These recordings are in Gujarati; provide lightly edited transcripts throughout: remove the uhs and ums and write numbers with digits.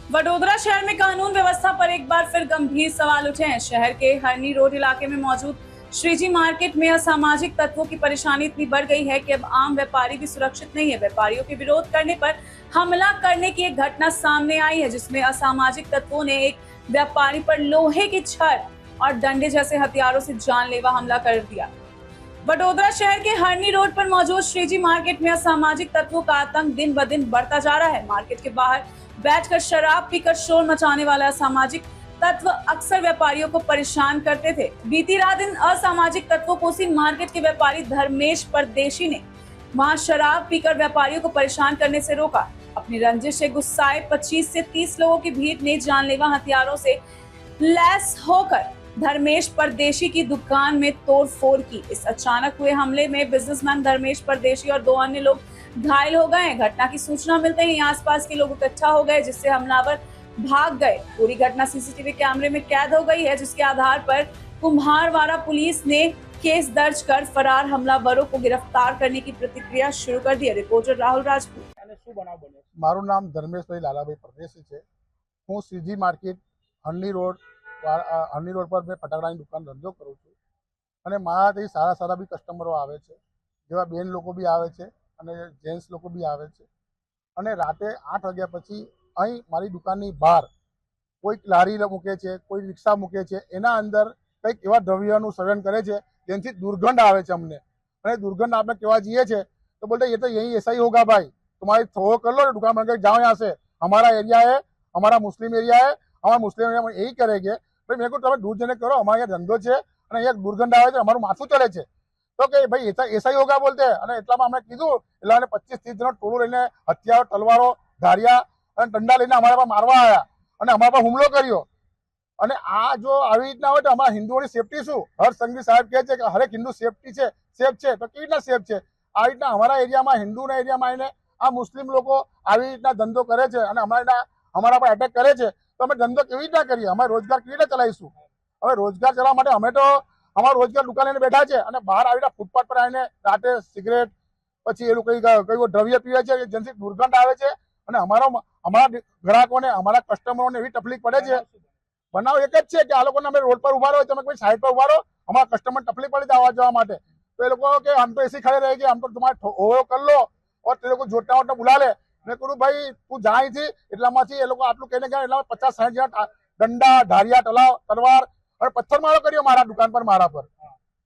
वडोदरा शहर में कानून व्यवस्था पर एक बार फिर गंभीर सवाल उठे हैं। शहर के हरनी रोड इलाके में मौजूद श्रीजी मार्केट में असामाजिक तत्वों की परेशानी इतनी बढ़ गई है कि अब आम व्यापारी भी सुरक्षित नहीं है। व्यापारियों के विरोध करने पर हमला करने की एक घटना सामने आई है, जिसमें असामाजिक तत्वों ने एक व्यापारी पर लोहे की छड़ और डंडे जैसे हथियारों से जानलेवा हमला कर दिया। वडोदरा शहर के हरनी रोड पर मौजूद श्रीजी मार्केट में असामाजिक तत्वों का आतंक दिन ब दिन बढ़ता जा रहा है। मार्केट के बाहर बैठकर शराब पीकर शोर मचाने वाला असामाजिक तत्व अक्सर व्यापारियों को परेशान करते थे। बीती रात इन असामाजिक तत्वों को उसी मार्केट के व्यापारी धर्मेश परदेशी ने वहां शराब पीकर व्यापारियों को परेशान करने से रोका। अपनी रंजिश से गुस्साए 25 से 30 लोगों की भीड़ ने जानलेवा हथियारों से लैस होकर धर्मेश परदेशी की दुकान में तोड़फोड़ की। इस अचानक हुए हमले में बिजनेसमैन धर्मेश परदेशी और 2 अन्य लोग घायल हो गए। घटना की सूचना मिलते ही आसपास के लोग इकट्ठा हो गए, जिससे हमलावर भाग गए। पूरी घटना सीसीटीवी कैमरे में कैद हो गई है, जिसके आधार पर कुम्हारवाड़ा पुलिस ने केस दर्ज कर फरार हमलावरों को गिरफ्तार करने की प्रक्रिया शुरू कर दी है। रिपोर्टर राहुल राजपूत। मारू नाम धर्मेशભાઈ લાલાભાઈ પરદેશી છે। હું સીજી માર્કેટ હરણી રોડ પર મેં ફટાકડાની દુકાન ધંધો કરું છું અને મારાથી સારા બી કસ્ટમરો આવે છે, જેવા બેન લોકો બી આવે છે અને જેન્ટ્સ લોકો બી આવે છે। અને રાતે 8 વાગ્યા પછી અહીં મારી દુકાનની બહાર કોઈક લારી મૂકે છે, કોઈ રિક્ષા મૂકે છે, એના અંદર કંઈક એવા દ્રવ્યનું સેવન કરે છે જેનાથી दुर्गंध આવે છે અમને। અને दुर्गंध આપણે કહેવા જઈએ છે तो बोलते ये तो यही ऐसा ही होगा भाई, तुम्हारी थोड़ा कर लो दुकान बंद कर जाओ यहाँ से, हमारा एरिया है, हमारा मुस्लिम एरिया है, हमारा मुस्लिम एरिया में यही करेंगे भाई। मेरे को તમે दूर जने करो, हमारे यहाँ धंधो છે અને અહીંયા दुर्गंध આવે છે, અમારું માથું ચડે છે। તો કે ભાઈ ऐसा ही होगा बोलते। અને એટલામાં અમે કીધું એટલે 25-30 જણ ટોળું લઈને હથિયારો, તલવારો, ધારિયા અને દંડા લઈને અમારા પર મારવા આવ્યા અને અમારા પર હુમલો કર્યો। અને આ જો આવી રીતના હોય તો અમારા હિન્દુઓની સેફટી શું? હર્ષ સંઘવી સાહેબ કહે છે કે હરેક હિન્દુ સેફટી છે, સેફ છે, તો કેવી રીતના સેફ છે? આ રીતના અમારા એરિયામાં, હિન્દુના એરિયામાં આવીને આ મુસ્લિમ લોકો આવી રીતના ધંધો કરે છે અને અમારા પર એટેક કરે છે, તો અમે ધંધો કેવી રીતના કરીએ? અમે રોજગાર કેવી રીતે ચલાવીશું? હવે રોજગાર ચલાવવા માટે અમે તો અમારો રોજગાર દુકાન લઈને બેઠા છે અને બહાર આવીને ફૂટપાથ પર આવીને રાતે સિગરેટ પછી એ લોકો કઈ દ્રવ્ય પીવે છે જેનાથી દુર્ગંધ આવે છે અને અમારા ગ્રાહકોને, અમારા કસ્ટમરોને એવી તકલીફ પડે છે। બનાવ એક જ છે કે આ લોકોને અમે રોડ પર ઉભા રહો, તમે કોઈ સાઈડ પર ઉભા રહો, અમારા કસ્ટમર તકલીફ પડી આવવા જવા માટે। तो ये लोग के हम तो ऐसे खड़े रहेंगे, हम तो तुम्हारे ओवरो कर लो और तेरे को जोटा वोटा बुला ले। मैं कहूँ भाई तू जाए थी એટલામાંથી એ લોકો આટલું કહીને ગયા, એટલા 50-60 જણા દંડા, ધારિયા, તલવાર અને પથ્થર મારો કર્યો મારા દુકાન પર, મારા પર।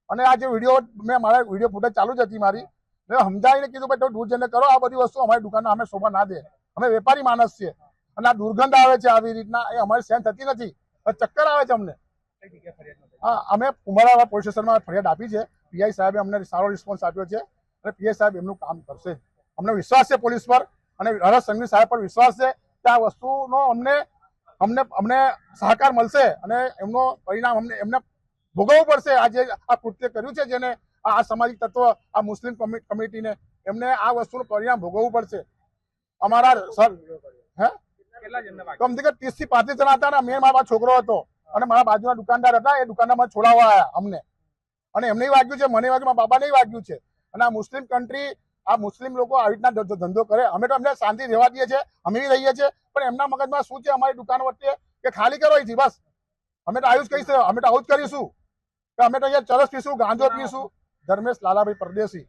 અને આ જે વિડીયો મારા વિડીયો ફૂટેજ ચાલુ જ હતી મારી, મેં સમજાવીને કીધું ભાઈ તો દૂર જઈને કરો, આ બધી વસ્તુ અમારી દુકાનમાં અમે શોભા ના દે, અમે વેપારી માણસ છીએ અને આ દુર્ગંધ આવે છે આવી રીતના, એ અમારી સહન થતી નથી, ચક્કર આવે છે અમને। હા, અમે કુંભારવાડા પોલીસ સ્ટેશનમાં ફરિયાદ આપી છે। પીઆઈ સાહેબે અમને સારો રિસ્પોન્સ આપ્યો છે અને પીઆઈ સાહેબ એમનું કામ કરશે। અમને વિશ્વાસ છે પોલીસ પર અને હર્ષ સંઘવી સાહેબ પર વિશ્વાસ છે કે આ વસ્તુનો અમને સહકાર મળશે અને એમનો પરિણામ એમને ભોગવવું પડશે। આજે આ કૃત્ય કર્યું છે જેને આ સામાજિક તત્વ, આ મુસ્લિમ કમિટીને, એમને આ વસ્તુનું પરિણામ ભોગવવું પડશે। અમારા સર કમસે કમ 30 થી 35 જણા હતા ને, મેં મારા છોકરો હતો અને મારા બાજુના દુકાનદાર હતા, એ દુકાનદાર મને છોડાવવા આવ્યા અમને, અને એમને વાગ્યું છે, મને વાગ્યું, મારા બાબાને વાગ્યું છે। અને આ મુસ્લિમ કન્ટ્રી, આ મુસ્લિમ લોકો આવી રીતના ધંધો કરે, અમે તો અમને શાંતિ રહેવા દઈએ છીએ, અમે બી રહીએ છીએ, પણ એમના મગજમાં શું છે અમારી દુકાન વચ્ચે કે ખાલી કરો અહીંથી બસ। અમે તો આવું જ કહીશું, અમે તો આવું જ કરીશું કે અમે તો અહીંયા ચરસ પીશું, ગાંજો પીશું। ધર્મેશ લાલાભાઈ પરદેશી।